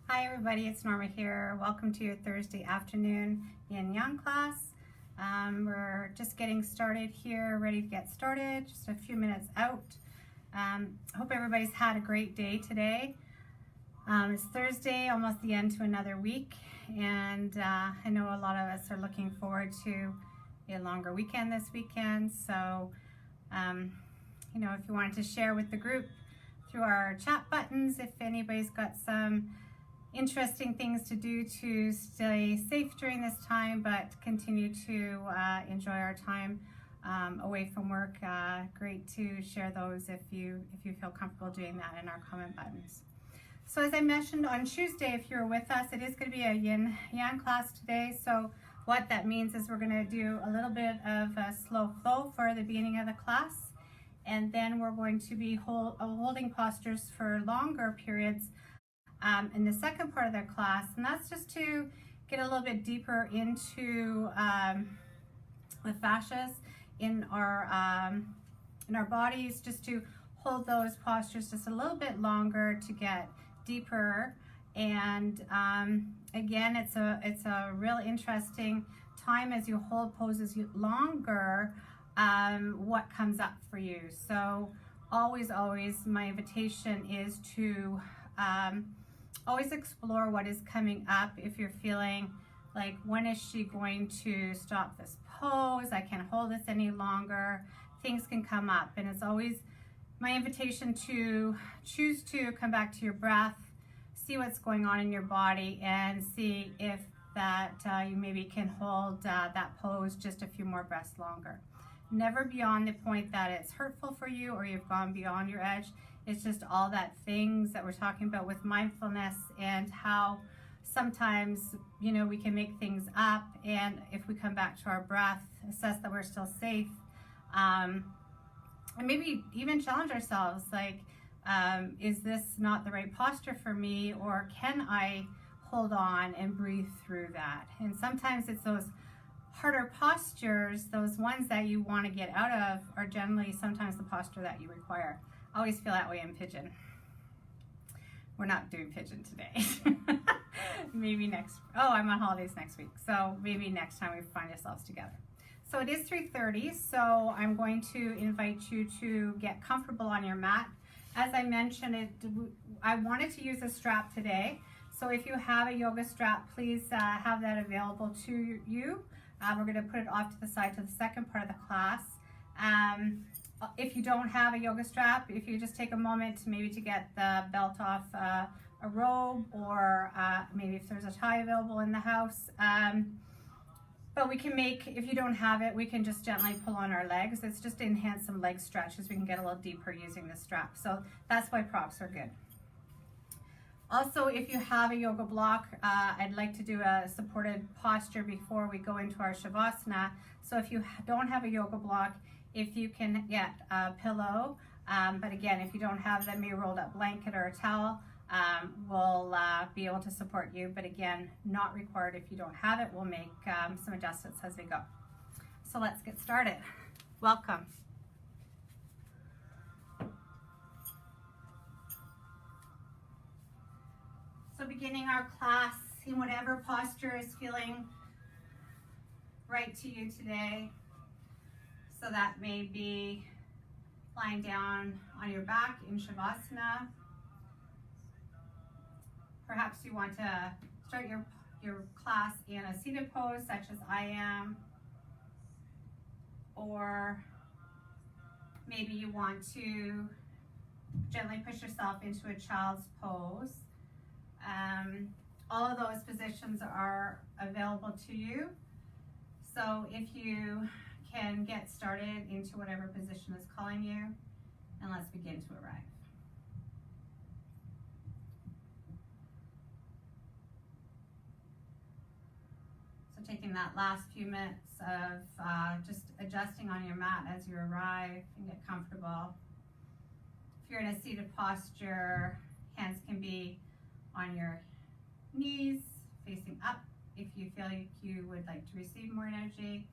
Hi everybody, it's Norma here. Welcome to your Thursday afternoon Yin Yang class. We're just getting started here, ready to get started, just a few minutes out. Hope everybody's had a great day today. It's Thursday, almost the end to another week, and I know a lot of us are looking forward to a longer weekend this weekend. So, if you wanted to share with the group through our chat buttons, if anybody's got some interesting things to do to stay safe during this time, but continue to enjoy our time away from work. Great to share those if you feel comfortable doing that in our comment buttons. So as I mentioned on Tuesday, if you're with us, it is going to be a Yin Yang class today. So what that means is we're going to do a little bit of a slow flow for the beginning of the class, and then we're going to be holding postures for longer periods in the second part of their class, and that's just to get a little bit deeper into the fascias in our bodies, just to hold those postures just a little bit longer to get deeper. And again, it's a real interesting time as you hold poses longer, what comes up for you. So always my invitation is to always explore what is coming up. If you're feeling like, when is she going to stop this pose? I can't hold this any longer. Things can come up, and it's always my invitation to choose to come back to your breath, see what's going on in your body, and see if that you maybe can hold that pose just a few more breaths longer. Never beyond the point that it's hurtful for you or you've gone beyond your edge. It's just all that things that we're talking about with mindfulness, and how sometimes, we can make things up, and if we come back to our breath, assess that we're still safe, and maybe even challenge ourselves, like, is this not the right posture for me, or can I hold on and breathe through that? And sometimes it's those harder postures, those ones that you want to get out of, are generally sometimes the posture that you require. I always feel that way in pigeon. We're not doing pigeon today. Maybe I'm on holidays next week, so maybe next time we find ourselves together. So it is 3:30, so I'm going to invite you to get comfortable on your mat. As I mentioned, I wanted to use a strap today, so if you have a yoga strap, please have that available to you. We're going to put it off to the side to the second part of the class. If you don't have a yoga strap, if you just take a moment to get the belt off a robe, or maybe if there's a tie available in the house. But we can if you don't have it, we can just gently pull on our legs. It's just to enhance some leg stretches. We can get a little deeper using the strap. So that's why props are good. Also, if you have a yoga block, I'd like to do a supported posture before we go into our Shavasana. So if you don't have a yoga block, if you can get a pillow, but again, if you don't have them, maybe a rolled up blanket or a towel, will be able to support you. But again, not required if you don't have it. We'll make some adjustments as we go. So let's get started. Welcome. So beginning our class in whatever posture is feeling right to you today. So that may be lying down on your back in Shavasana. Perhaps you want to start your class in a seated pose, such as I am. Or maybe you want to gently push yourself into a child's pose. All of those positions are available to you. So if you can get started into whatever position is calling you, and let's begin to arrive. So taking that last few minutes of just adjusting on your mat as you arrive and get comfortable. If you're in a seated posture, hands can be on your knees, facing up if you feel like you would like to receive more energy,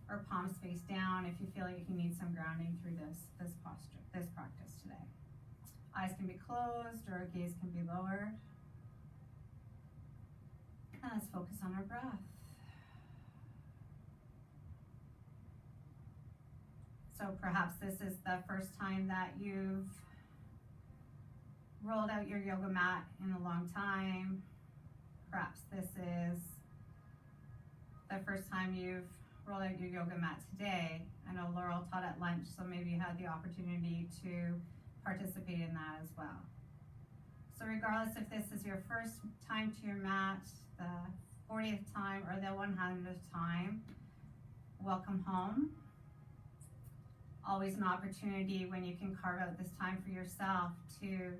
or palms face down if you feel like you need some grounding through this posture, this practice today. Eyes can be closed or gaze can be lowered. focus on our breath. So perhaps this is the first time that you've rolled out your yoga mat in a long time. Perhaps this is the first time you've rolled out your yoga mat today. I know Laurel taught at lunch, so maybe you had the opportunity to participate in that as well. So regardless if this is your first time to your mat, the 40th time, or the 100th time, welcome home. Always an opportunity when you can carve out this time for yourself to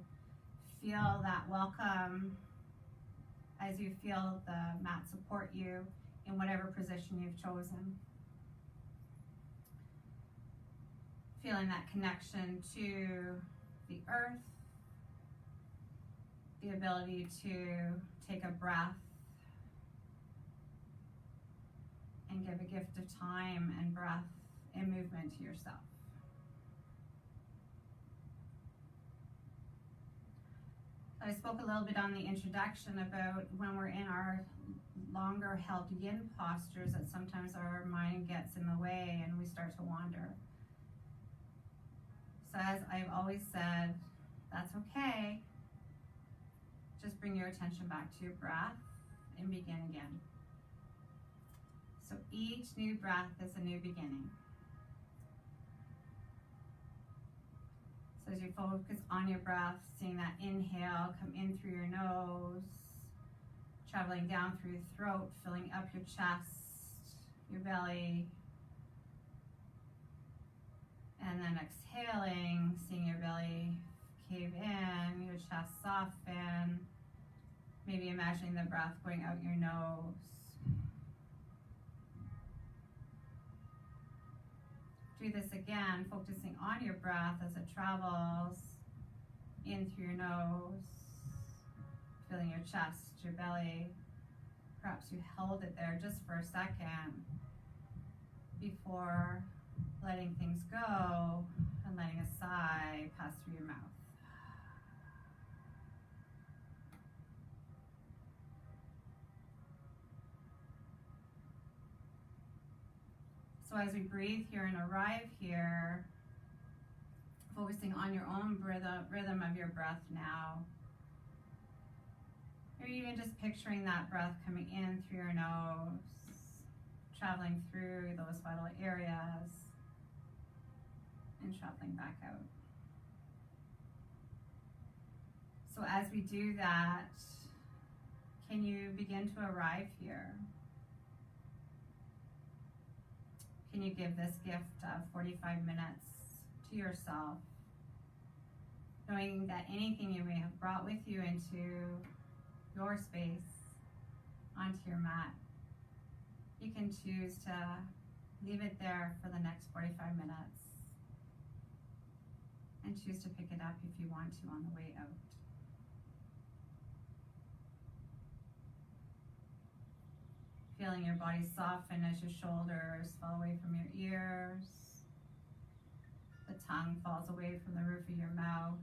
feel that welcome as you feel the mat support you in whatever position you've chosen. Feeling that connection to the earth, the ability to take a breath and give a gift of time and breath and movement to yourself. I spoke a little bit on the introduction about when we're in our longer held yin postures that sometimes our mind gets in the way and we start to wander. So as I've always said, that's okay. Just bring your attention back to your breath and begin again. So each new breath is a new beginning. So as you focus on your breath, seeing that inhale come in through your nose, traveling down through your throat, filling up your chest, your belly, and then exhaling, seeing your belly cave in, your chest soften, maybe imagining the breath going out your nose. Do this again, focusing on your breath as it travels in through your nose, feeling your chest, your belly. Perhaps you held it there just for a second before letting things go and letting a sigh pass through your mouth. So as we breathe here and arrive here, focusing on your own rhythm of your breath now. Or even just picturing that breath coming in through your nose, traveling through those vital areas, and traveling back out. So as we do that, can you begin to arrive here? Can you give this gift of 45 minutes to yourself, knowing that anything you may have brought with you into your space, onto your mat, you can choose to leave it there for the next 45 minutes and choose to pick it up if you want to on the way out. Feeling your body soften as your shoulders fall away from your ears. The tongue falls away from the roof of your mouth.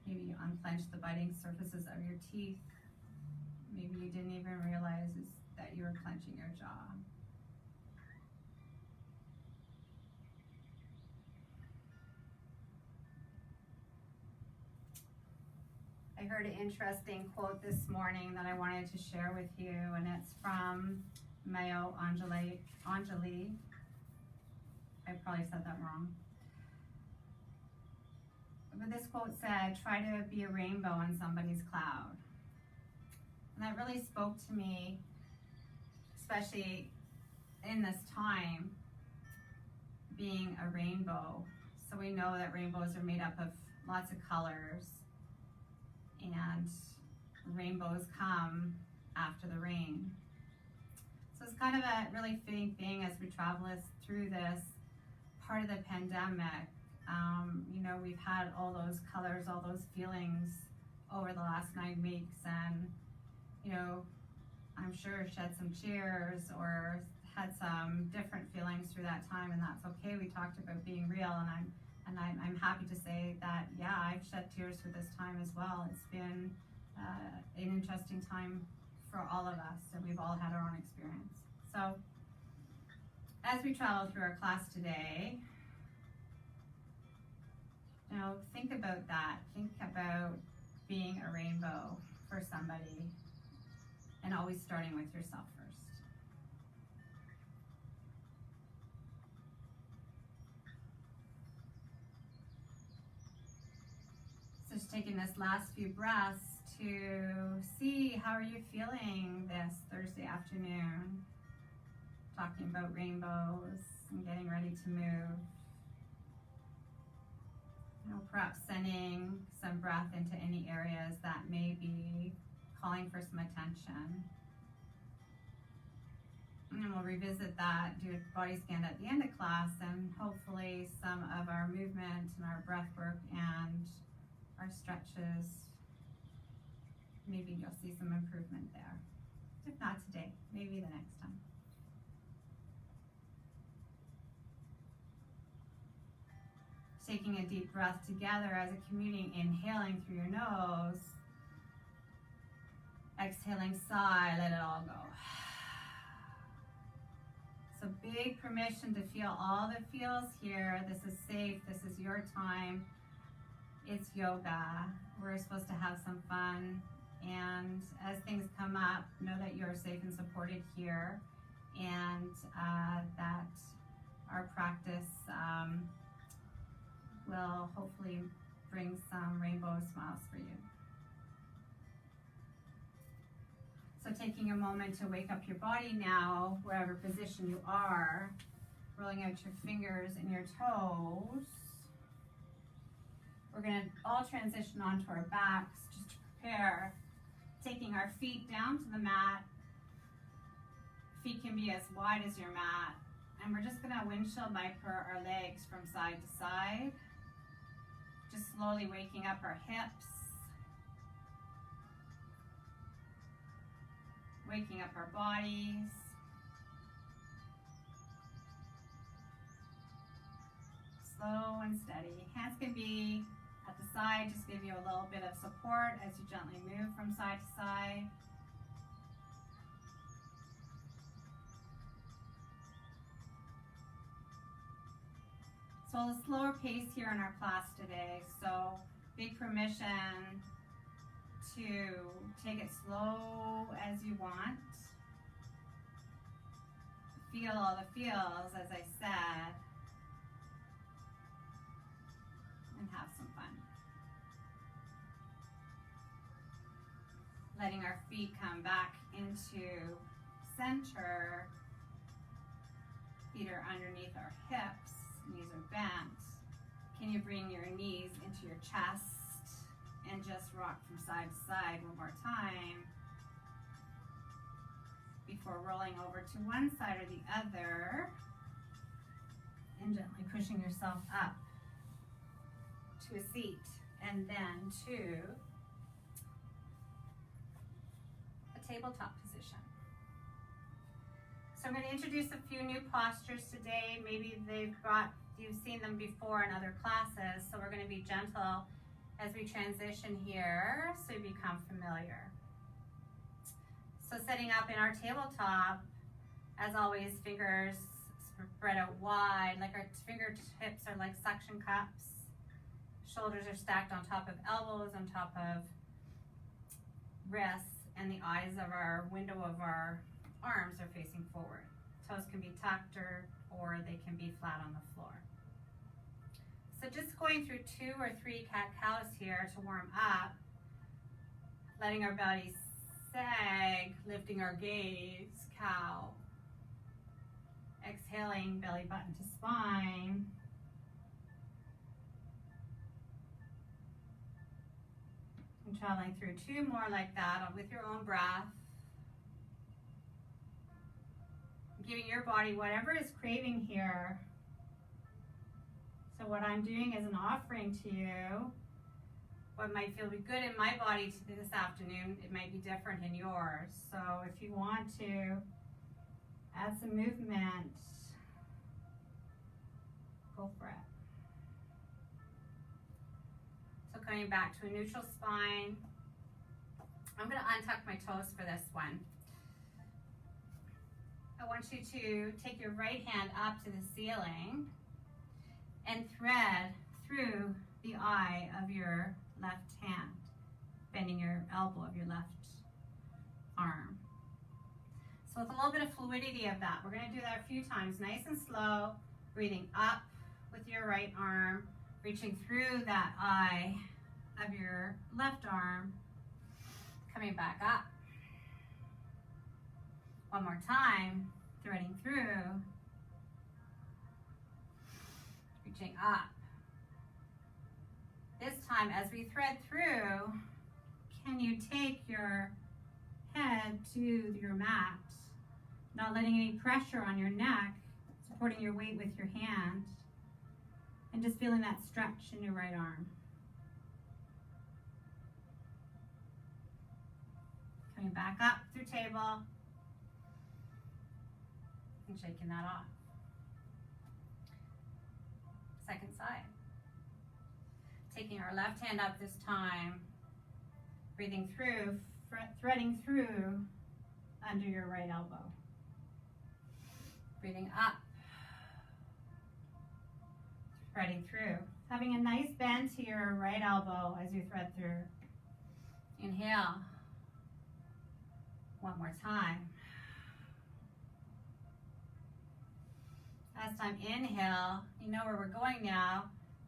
Maybe you unclench the biting surfaces of your teeth. Maybe you didn't even realize that you were clenching your jaw. I heard an interesting quote this morning that I wanted to share with you, and it's from Maya Angelou. I probably said that wrong. But this quote said, "Try to be a rainbow on somebody's cloud." And that really spoke to me, especially in this time, being a rainbow. So we know that rainbows are made up of lots of colors, and rainbows come after the rain. So it's kind of a really fitting thing as we travel through this part of the pandemic. We've had all those colors, all those feelings over the last 9 weeks, and I'm sure shed some tears or had some different feelings through that time, and that's okay. We talked about being real, and I'm happy to say that, yeah, I've shed tears through this time as well. It's been an interesting time for all of us, and we've all had our own experience. So as we travel through our class today, think about that. Think about being a rainbow for somebody, and always starting with yourself first. So just taking this last few breaths to see how are you feeling this Thursday afternoon, talking about rainbows and getting ready to move. Perhaps sending some breath into any areas that may be calling for some attention. And we'll revisit that, do a body scan at the end of class, and hopefully some of our movement and our breath work and our stretches, maybe you'll see some improvement there. If not today, maybe the next time. Taking a deep breath together as a community, inhaling through your nose, exhaling, sigh, let it all go. So big permission to feel all the feels here. This is safe, this is your time. It's yoga. We're supposed to have some fun. And as things come up, know that you're safe and supported here, and that our practice will hopefully bring some rainbow smiles for you. So taking a moment to wake up your body now, wherever position you are, rolling out your fingers and your toes. We're going to all transition onto our backs just to prepare. Taking our feet down to the mat. Feet can be as wide as your mat. And we're just going to windshield viper our legs from side to side. Just slowly waking up our hips. Waking up our bodies. Slow and steady. Hands can be at the side, just give you a little bit of support as you gently move from side to side. So a slower pace here in our class today, so big permission to take it slow as you want. Feel all the feels, as I said, and have some fun. Letting our feet come back into center. Feet are underneath our hips, knees are bent. Can you bring your knees into your chest and just rock from side to side one more time before rolling over to one side or the other and gently pushing yourself up to a seat and then to a tabletop position. So I'm going to introduce a few new postures today. Maybe you've seen them before in other classes, so we're going to be gentle as we transition here so you become familiar. So setting up in our tabletop, as always, fingers spread out wide, like our fingertips are like suction cups. Shoulders are stacked on top of elbows, on top of wrists, and the eyes of our window of our arms are facing forward. Toes can be tucked or they can be flat on the floor. So just going through 2 or 3 cat-cows here to warm up, letting our belly sag, lifting our gaze, cow. Exhaling, belly button to spine. And traveling through 2 more like that with your own breath. Giving your body whatever is craving here. So what I'm doing is an offering to you. What might feel good in my body this afternoon, it might be different in yours. So if you want to add some movement, go for it. So coming back to a neutral spine, I'm going to untuck my toes for this one. I want you to take your right hand up to the ceiling and thread through the eye of your left hand, bending your elbow of your left arm. So with a little bit of fluidity of that, we're going to do that a few times, nice and slow, breathing up with your right arm, reaching through that eye of your left arm, coming back up. One more time, threading through, reaching up. This time, as we thread through, can you take your head to your mat, not letting any pressure on your neck, supporting your weight with your hand, and just feeling that stretch in your right arm. Coming back up through table and shaking that off. Second side. Taking our left hand up this time, breathing through, threading through under your right elbow. Breathing up, threading through. Having a nice bend to your right elbow as you thread through. Inhale. One more time. Last time, inhale. You know where we're going now.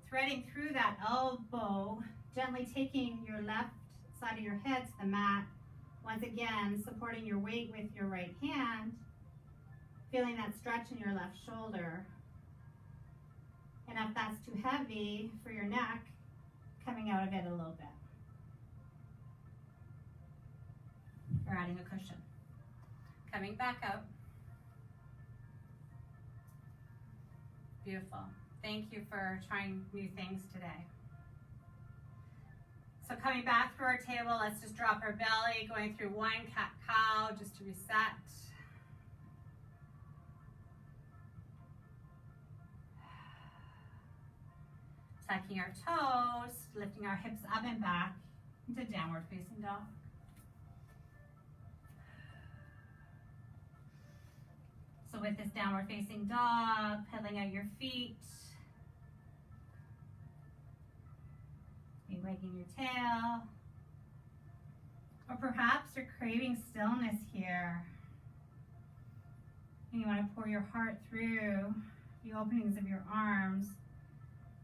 Threading through that elbow, gently taking your left side of your head to the mat. Once again, supporting your weight with your right hand. Feeling that stretch in your left shoulder. And if that's too heavy for your neck, coming out of it a little bit. Or adding a cushion. Coming back out. Beautiful. Thank you for trying new things today. So coming back through our table, let's just drop our belly, going through one cat-cow just to reset. Tucking our toes, lifting our hips up and back into downward facing dog. So with this downward facing dog, pedaling out your feet, wagging your tail, or perhaps you're craving stillness here and you want to pour your heart through the openings of your arms,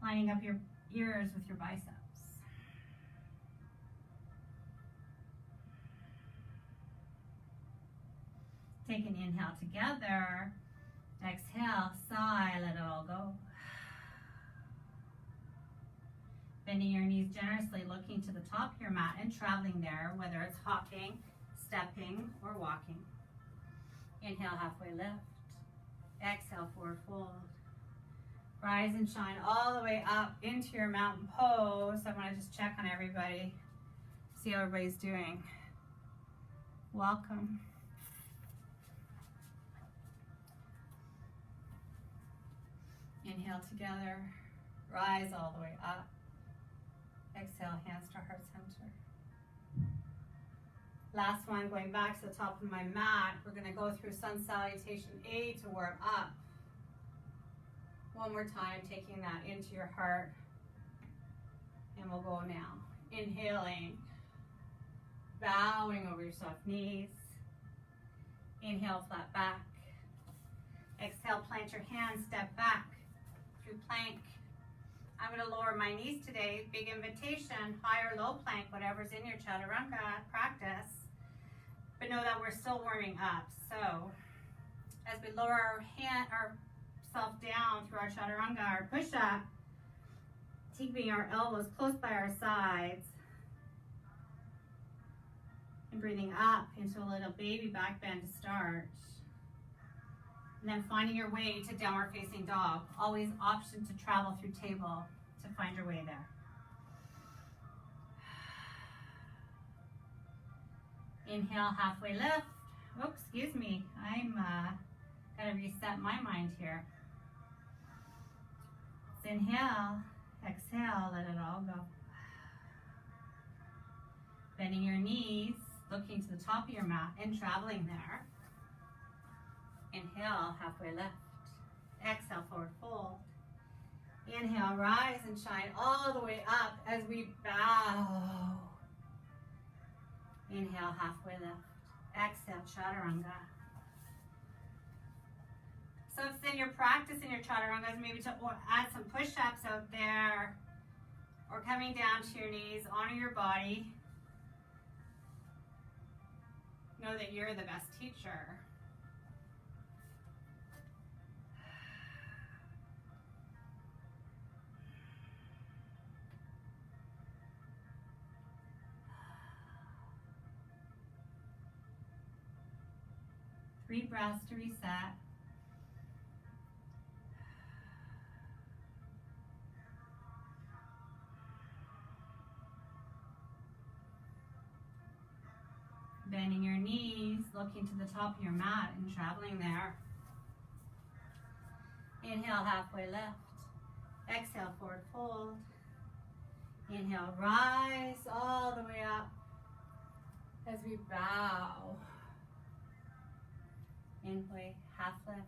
lining up your ears with your biceps. Take an inhale together, exhale, sigh, let it all go. Bending your knees generously, looking to the top of your mat and traveling there, whether it's hopping, stepping, or walking. Inhale, halfway lift. Exhale, forward fold. Rise and shine all the way up into your mountain pose. I want to just check on everybody, see how everybody's doing. Welcome. Inhale together, rise all the way up. Exhale, hands to heart center. Last one, going back to the top of my mat. We're going to go through sun salutation A to warm up. One more time, taking that into your heart. And we'll go now. Inhaling, bowing over your soft knees. Inhale, flat back. Exhale, plant your hands, step back through plank. I'm going to lower my knees today. Big invitation, high or low plank, whatever's in your chaturanga practice. But know that we're still warming up. So as we lower ourselves down through our chaturanga, our push-up, keeping our elbows close by our sides. And breathing up into a little baby back bend to start. And then finding your way to downward facing dog. Always option to travel through table to find your way there. Inhale, halfway lift. Oh, excuse me. I'm gotta reset my mind here. Let's inhale, exhale, let it all go. Bending your knees, looking to the top of your mat and traveling there. Inhale, halfway lift. Exhale, forward fold. Inhale, rise and shine all the way up as we bow. Inhale, halfway lift. Exhale, chaturanga. So if then you're practicing your chaturangas, maybe to add some push-ups out there, or coming down to your knees, honor your body. Know that you're the best teacher. Three breaths to reset. Bending your knees, looking to the top of your mat and traveling there. Inhale, halfway lift. Exhale, forward fold. Inhale, rise all the way up as we bow. Inhale, half lift.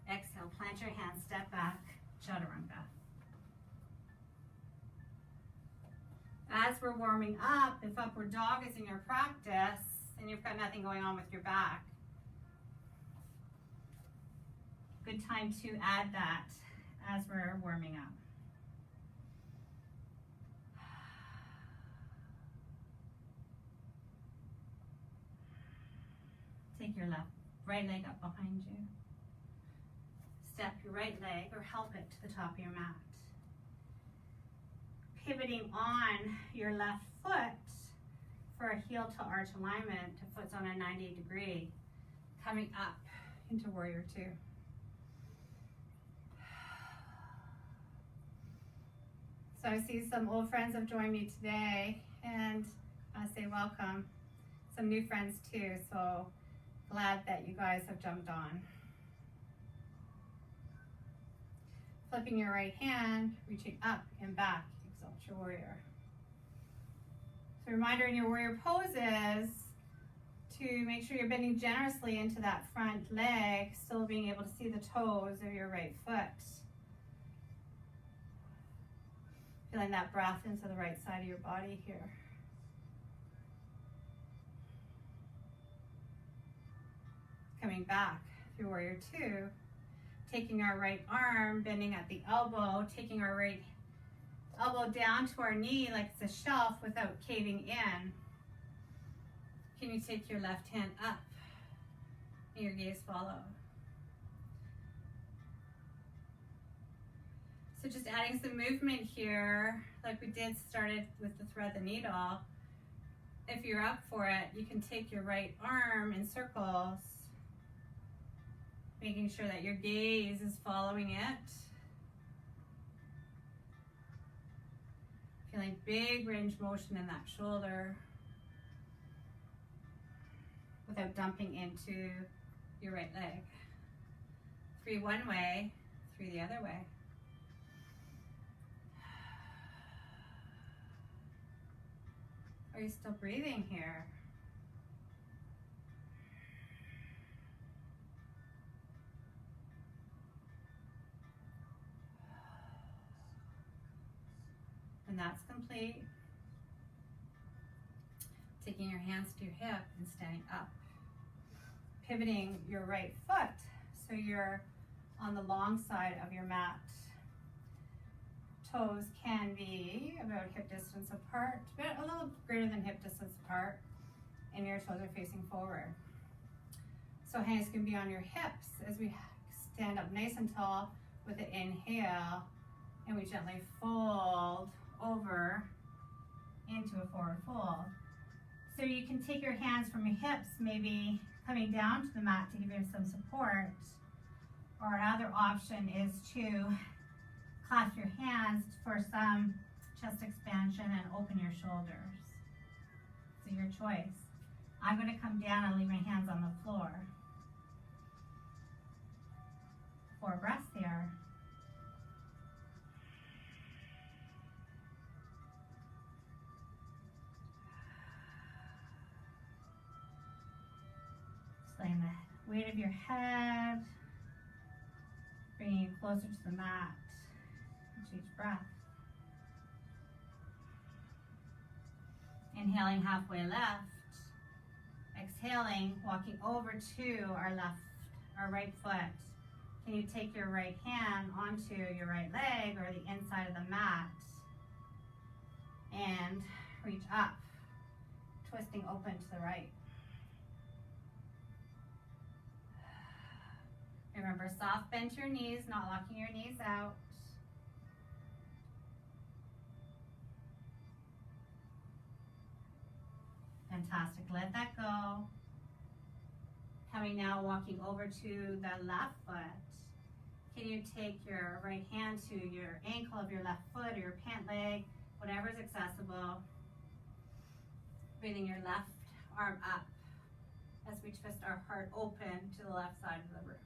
Exhale, plant your hands, step back, chaturanga. As we're warming up, if upward dog is in your practice and you've got nothing going on with your back, good time to add that as we're warming up. Take your right leg up behind you. Step your right leg or help it to the top of your mat. Pivoting on your left foot for a heel to arch alignment. The foot's on a 90 degree. Coming up into warrior two. So I see some old friends have joined me today, and I say welcome. Some new friends too, so glad that you guys have jumped on. Flipping your right hand, reaching up and back. Exalt your warrior. So reminder in your warrior poses to make sure you're bending generously into that front leg, still being able to see the toes of your right foot. Feeling that breath into the right side of your body here. Coming back through warrior two, taking our right arm, bending at the elbow, taking our right elbow down to our knee like it's a shelf without caving in. Can you take your left hand up and your gaze follow? So just adding some movement here, like we did started with the thread the needle. If you're up for it, you can take your right arm in circles, making sure that your gaze is following it. Feeling big range motion in that shoulder without dumping into your right leg. 3 one way, 3 the other way. Are you still breathing here? When that's complete, taking your hands to your hip and standing up. Pivoting your right foot so you're on the long side of your mat. Toes can be about hip distance apart, but a little greater than hip distance apart, and your toes are facing forward. So hands can be on your hips as we stand up nice and tall with an inhale, and we gently fold over into a forward fold. So you can take your hands from your hips, maybe coming down to the mat to give you some support, or another option is to clasp your hands for some chest expansion and open your shoulders. So your choice. I'm going to come down and leave my hands on the floor. 4 breaths here. of your head, bringing you closer to the mat with each breath. Inhaling halfway left. Exhaling, walking over to our right foot. Can you take your right hand onto your right leg or the inside of the mat and reach up, twisting open to the right. Remember, soft bend to your knees, not locking your knees out. Fantastic, let that go. Coming now, walking over to the left foot. Can you take your right hand to your ankle of your left foot or your pant leg, whatever is accessible. Breathing your left arm up as we twist our heart open to the left side of the room.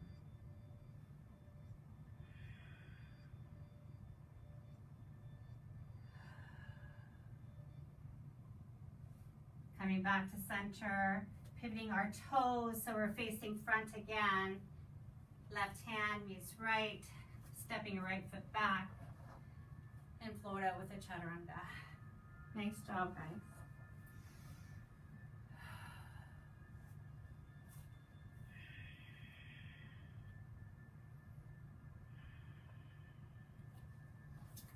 Coming back to center, pivoting our toes so we're facing front again. Left hand meets right, stepping your right foot back, and float out with a chaturanga. Nice job, guys.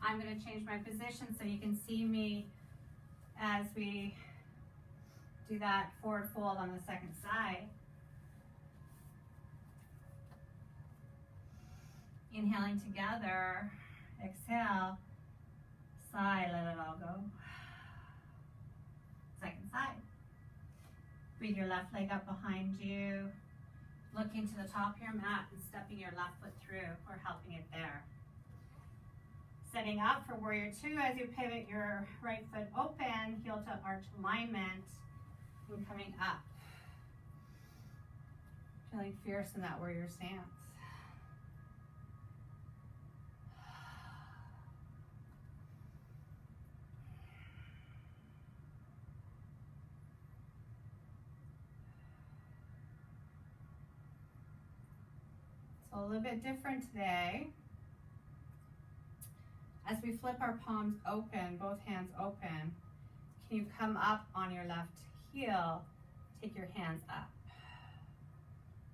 I'm going to change my position so you can see me as we do that forward fold on the second side. Inhaling together, exhale, sigh, let it all go. Second side. Breathe your left leg up behind you, looking to the top of your mat and stepping your left foot through or helping it there. Setting up for warrior two as you pivot your right foot open, heel to arch alignment, and coming up. Feeling fierce in that warrior stance. So a little bit different today. As we flip our palms open, both hands open, can you come up on your left heel, take your hands up.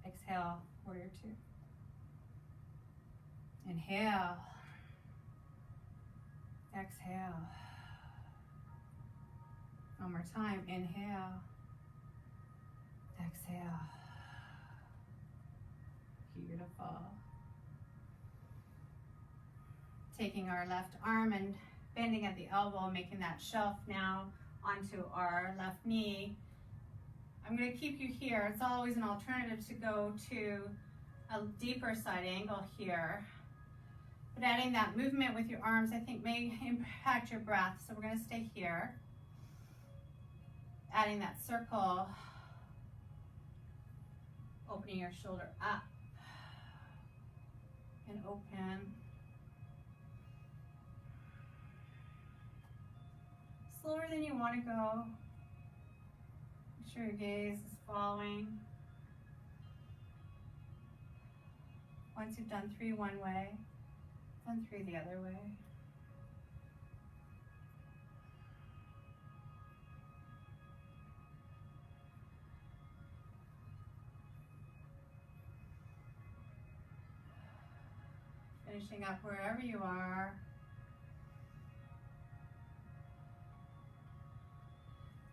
Exhale, warrior two. Inhale. Exhale. One more time, inhale. Exhale. Beautiful. Taking our left arm and bending at the elbow, making that shelf now onto our left knee. I'm going to keep you here. It's always an alternative to go to a deeper side angle here. But adding that movement with your arms, I think, may impact your breath. So we're going to stay here. Adding that circle, opening your shoulder up and open. Slower than you want to go. Make sure your gaze is following. Once you've done three one way, done three the other way. Finishing up wherever you are.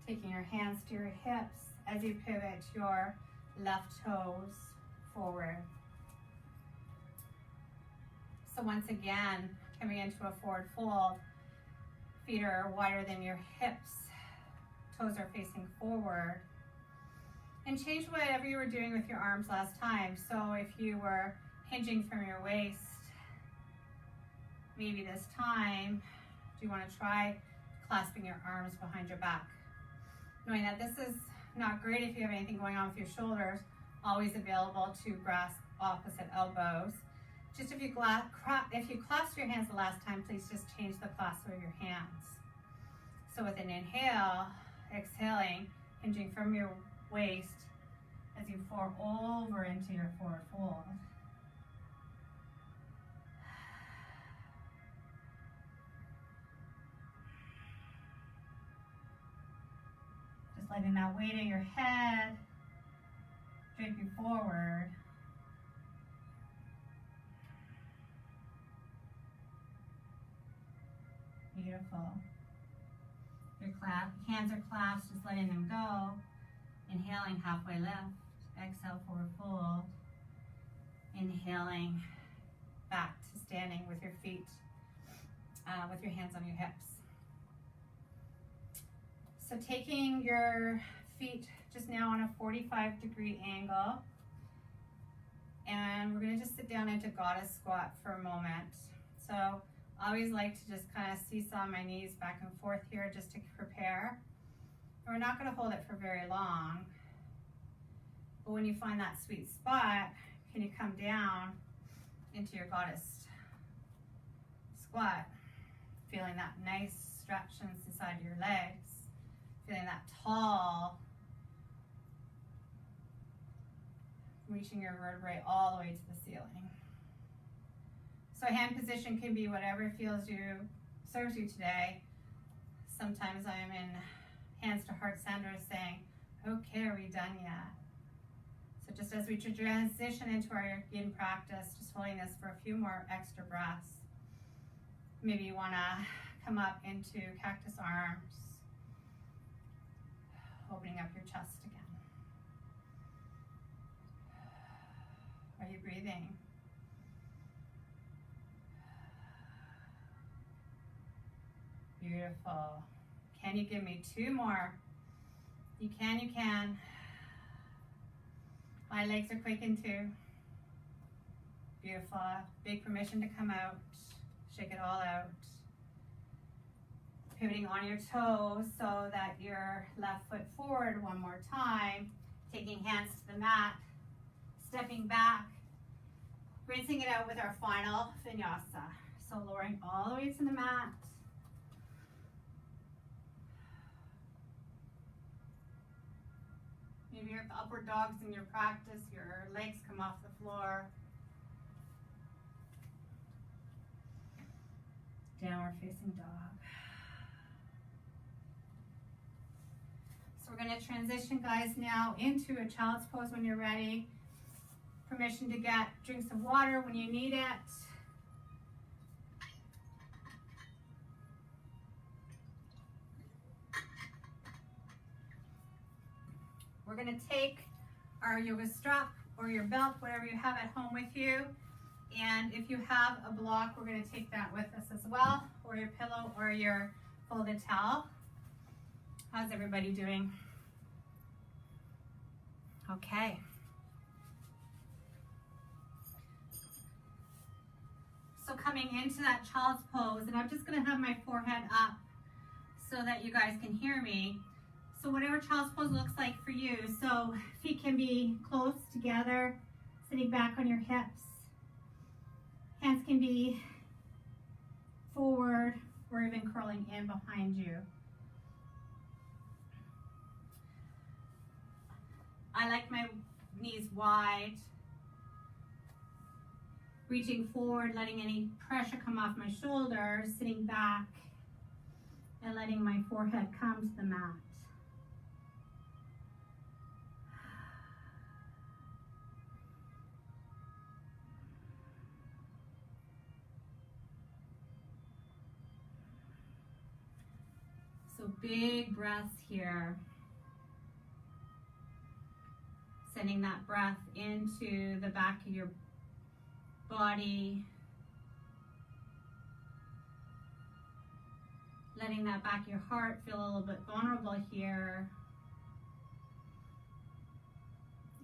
Taking your hands to your hips as you pivot your left toes forward. So once again, coming into a forward fold, feet are wider than your hips, toes are facing forward. And change whatever you were doing with your arms last time. So if you were hinging from your waist, maybe this time, do you want to try clasping your arms behind your back? Knowing that this is not great if you have anything going on with your shoulders, always available to grasp opposite elbows. Just if you clasped your hands the last time, please just change the clasp of your hands. So with an inhale, exhaling, hinging from your waist, as you fall over into your forward fold. Just letting that weight of your head drape you forward. Beautiful. Your hands are clasped, just letting them go. Inhaling, halfway lift. Exhale, forward fold. Inhaling, back to standing with your feet, with your hands on your hips. So taking your feet just now on a 45-degree angle, and we're going to just sit down into goddess squat for a moment. So I always like to just kind of seesaw my knees back and forth here just to prepare. And we're not going to hold it for very long, but when you find that sweet spot, can you come down into your goddess squat, feeling that nice stretch inside your legs, feeling that tall, reaching your vertebrae all the way to the ceiling. So hand position can be whatever serves you today. Sometimes I'm in hands to heart center saying, okay, are we done yet? So just as we transition into our yin practice, just holding this for a few more extra breaths. Maybe you want to come up into cactus arms, opening up your chest again. Are you breathing? Beautiful. Can you give me two more? You can, you can. My legs are quaking too. Beautiful. Big permission to come out. Shake it all out. Pivoting on your toes so that your left foot forward one more time. Taking hands to the mat. Stepping back. Rinsing it out with our final vinyasa. So lowering all the way to the mat. Maybe you're at the upward dogs in your practice, your legs come off the floor. Downward facing dog. So we're going to transition, guys, now into a child's pose when you're ready. Permission to get drinks of water when you need it. We're going to take our yoga strap or your belt, whatever you have at home with you. And if you have a block, we're going to take that with us as well, or your pillow or your folded towel. How's everybody doing? Okay. So coming into that child's pose, and I'm just going to have my forehead up so that you guys can hear me. So whatever child's pose looks like for you. So feet can be close together, sitting back on your hips. Hands can be forward or even curling in behind you. I like my knees wide. Reaching forward, letting any pressure come off my shoulders, sitting back and letting my forehead come to the mat. So big breaths here. Sending that breath into the back of your body. Letting that back of your heart feel a little bit vulnerable here.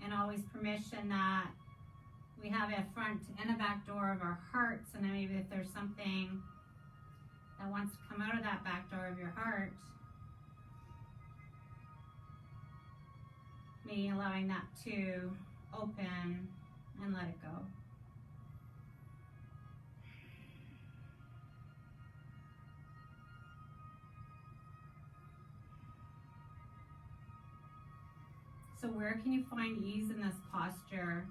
And always permission that we have a front and a back door of our hearts, and then maybe if there's something that wants to come out of that back door of your heart, maybe allowing that to open and let it go. So where can you find ease in this posture?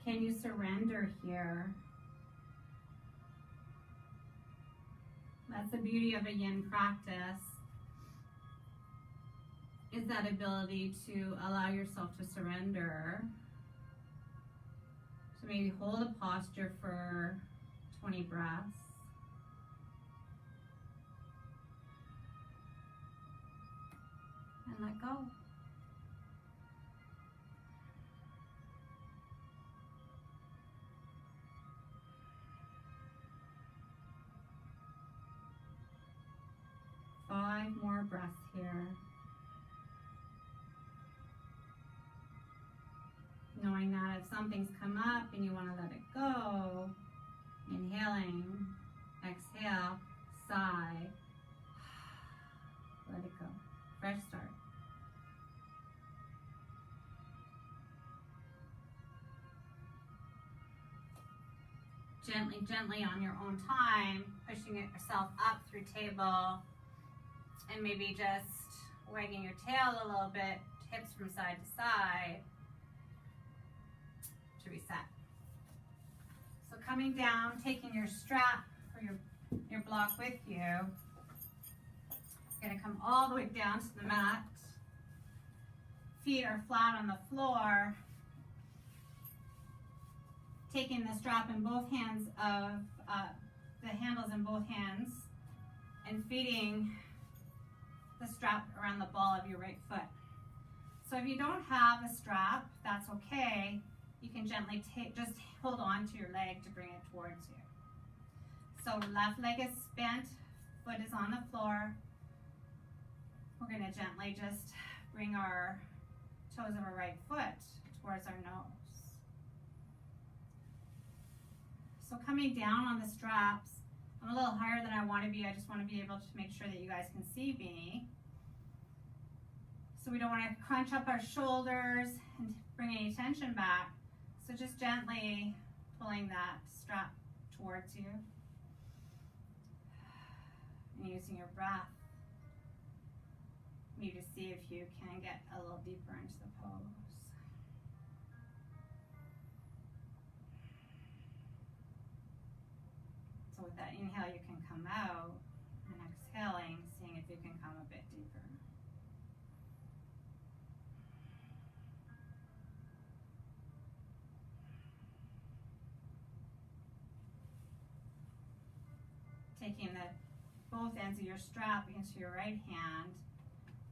Can you surrender here? That's the beauty of a yin practice, is that ability to allow yourself to surrender. So maybe hold a posture for 20 breaths. And let go. Five more breaths here. Knowing that if something's come up and you want to let it go, inhaling, exhale, sigh, let it go. Fresh start. Gently, gently on your own time, pushing yourself up through table, and maybe just wagging your tail a little bit, hips from side to side, to reset. So coming down, taking your strap or your block with you. You're going to come all the way down to the mat. Feet are flat on the floor. Taking the strap in both hands of the handles in both hands and feeding the strap around the ball of your right foot. So if you don't have a strap, that's okay. You can gently just hold on to your leg to bring it towards you. So left leg is bent, foot is on the floor. We're going to gently just bring our toes of our right foot towards our nose. So coming down on the straps, I'm a little higher than I want to be. I just want to be able to make sure that you guys can see me. So we don't want to crunch up our shoulders and bring any tension back. So just gently pulling that strap towards you and using your breath maybe to see if you can get a little deeper into the pose. So with that inhale, you can come out, and exhaling, seeing if you can come a bit deeper. Taking both ends of your strap into your right hand,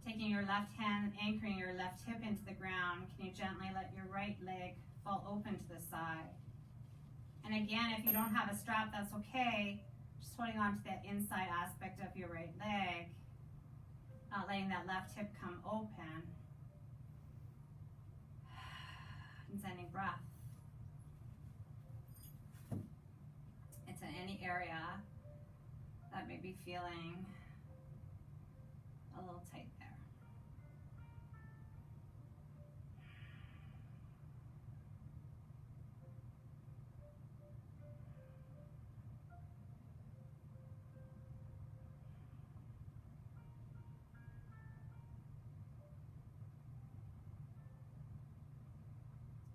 taking your left hand, anchoring your left hip into the ground, can you gently let your right leg fall open to the side? And again, if you don't have a strap, that's okay. Just holding on to that inside aspect of your right leg, not letting that left hip come open. And sending breath. It's in any area that may be feeling a little tight there.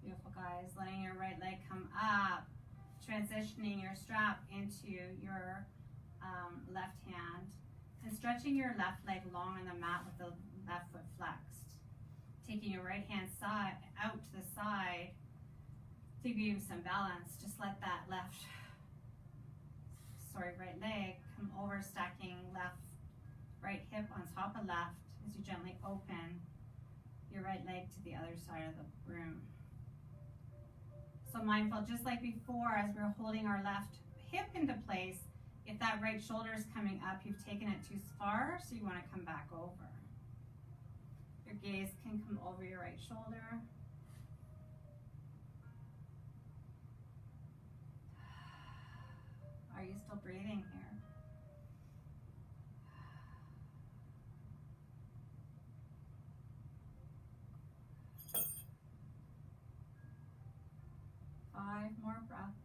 Beautiful, guys. Letting your right leg come up, transitioning your strap into your left hand, and stretching your left leg long on the mat with the left foot flexed. Taking your right hand side out to the side to give you some balance. Just let that right leg come over, stacking right hip on top of left as you gently open your right leg to the other side of the room. So mindful, just like before, as we're holding our left hip into place, if that right shoulder is coming up, you've taken it too far, so you want to come back over. Your gaze can come over your right shoulder. Are you still breathing here? Five more breaths.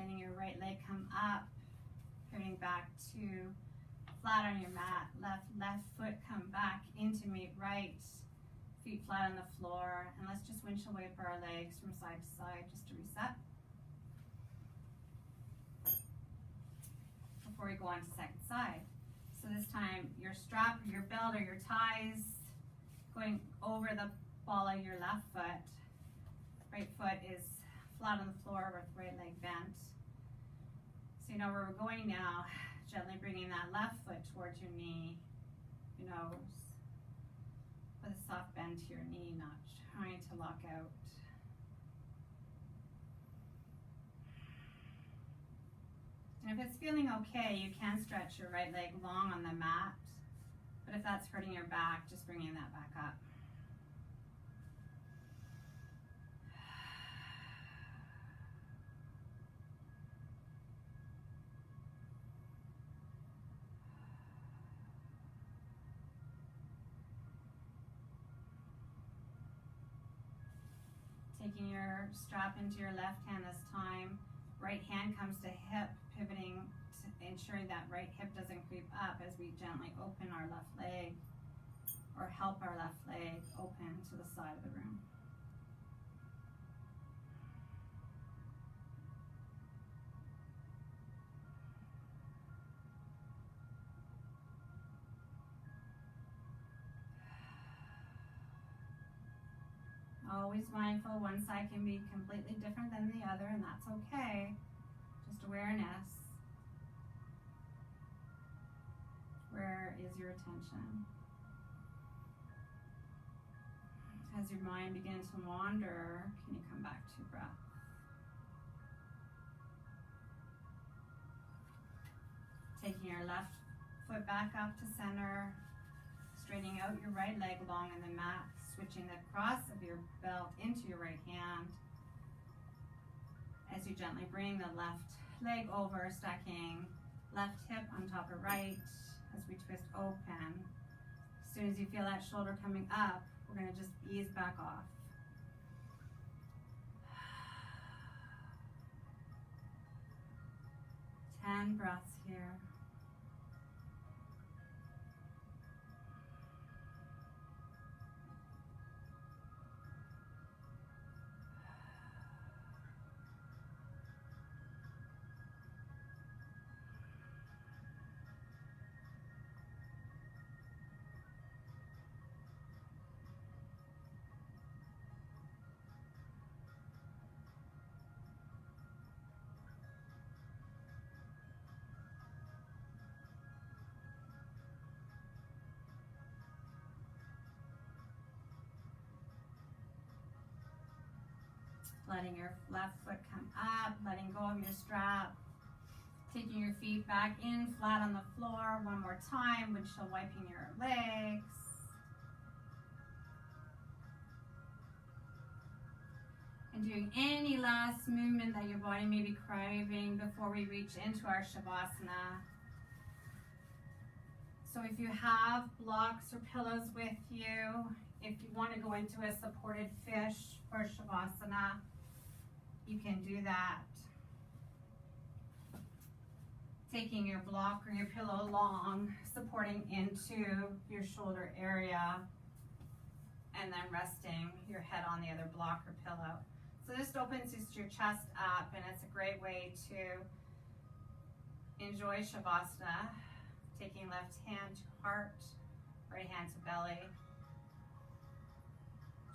letting your right leg come up, pivoting back to flat on your mat. Left foot come back into meet right, feet flat on the floor, and let's just windshield wiper our legs from side to side just to reset. Before we go on to second side. So this time your strap, your belt, or your ties going over the ball of your left foot. Right foot is flat on the floor with right leg bent. So you know where we're going now. Gently bringing that left foot towards your knee, your nose, with a soft bend to your knee, not trying to lock out. And if it's feeling okay, you can stretch your right leg long on the mat, but if that's hurting your back, just bringing that back up. Taking your strap into your left hand this time. Right hand comes to hip, pivoting, ensuring that right hip doesn't creep up as we gently open our left leg, or help our left leg open to the side of the room. Always mindful, one side can be completely different than the other, and that's okay. Just awareness. Where is your attention? As your mind begins to wander, can you come back to breath? Taking your left foot back up to center, straightening out your right leg long in the mat, switching the cross of your belt into your right hand as you gently bring the left leg over, stacking left hip on top of right as we twist open. As soon as you feel that shoulder coming up, we're going to just ease back off. Ten breaths here. Letting your left foot come up, letting go of your strap, taking your feet back in flat on the floor. One more time, windshield wiping your legs. And doing any last movement that your body may be craving before we reach into our Shavasana. So if you have blocks or pillows with you, if you want to go into a supported fish for Shavasana, you can do that. Taking your block or your pillow along, supporting into your shoulder area, and then resting your head on the other block or pillow. So this opens your chest up, and it's a great way to enjoy Shavasana. Taking left hand to heart, right hand to belly.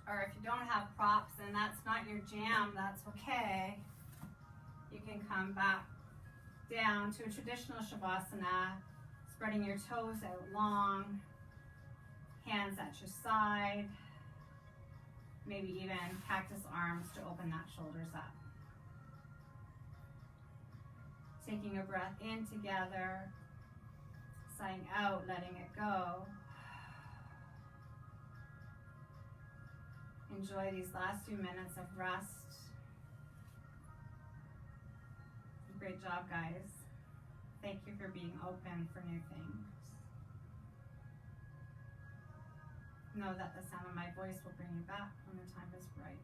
Or if you don't have props and that's not your jam, that's okay. You can come back down to a traditional Shavasana, spreading your toes out long, hands at your side, maybe even cactus arms to open that shoulders up. Taking a breath in together, sighing out, letting it go. Enjoy these last few minutes of rest. Great job, guys. Thank you for being open for new things. Know that the sound of my voice will bring you back when the time is right.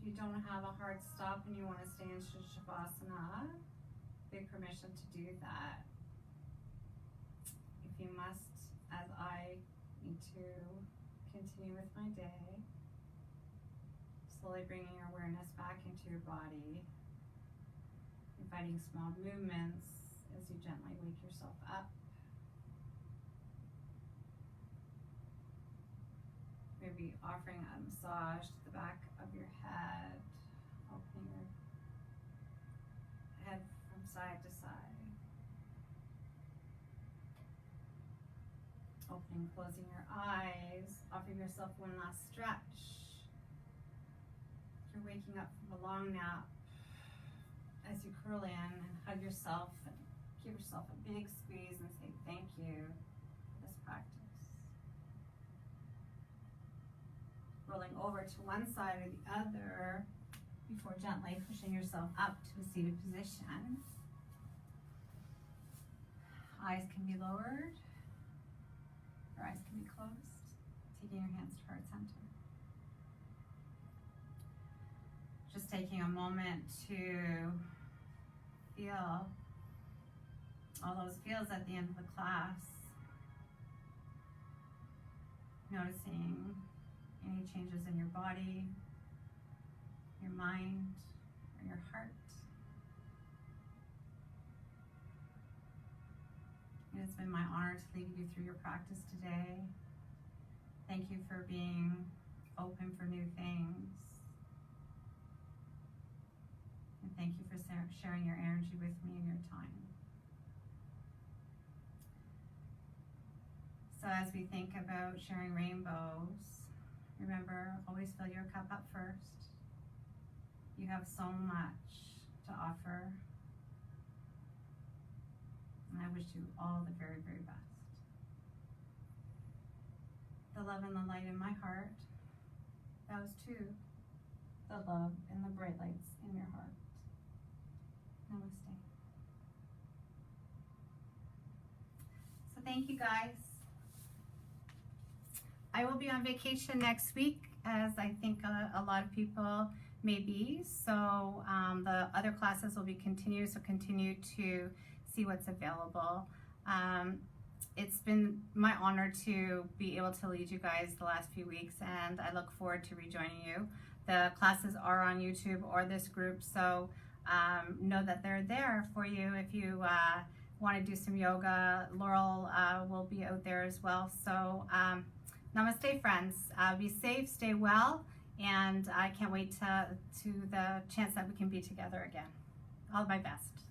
you don't have a hard stop and you want to stay in Shavasana, big permission to do that. If you must, as I need to continue with my day, slowly bringing your awareness back into your body, inviting small movements as you gently wake yourself up. Maybe offering a massage to the back of your head, opening your head from side to side. Opening, closing your eyes, offering yourself one last stretch. You're waking up from a long nap. As you curl in and hug yourself and give yourself a big squeeze and say thank you for this practice. Rolling over to one side or the other before gently pushing yourself up to a seated position. Eyes can be lowered, your eyes can be closed, taking your hands to heart center. Just taking a moment to feel all those feels at the end of the class. Noticing any changes in your body, your mind, or your heart. It has been my honor to lead you through your practice today. Thank you for being open for new things. And thank you for sharing your energy with me and your time. So as we think about sharing rainbows, remember, always fill your cup up first. You have so much to offer. And I wish you all the very, very best. The love and the light in my heart bows to the love and the bright lights in your heart. Namaste. So thank you guys. I will be on vacation next week, as I think a lot of people may be. So the other classes will be continued, so continue to see what's available. It's been my honor to be able to lead you guys the last few weeks, and I look forward to rejoining you. The classes are on YouTube or this group, so know that they're there for you if you want to do some yoga. Laurel will be out there as well. So namaste, friends. Be safe, stay well, and I can't wait to the chance that we can be together again. All my best.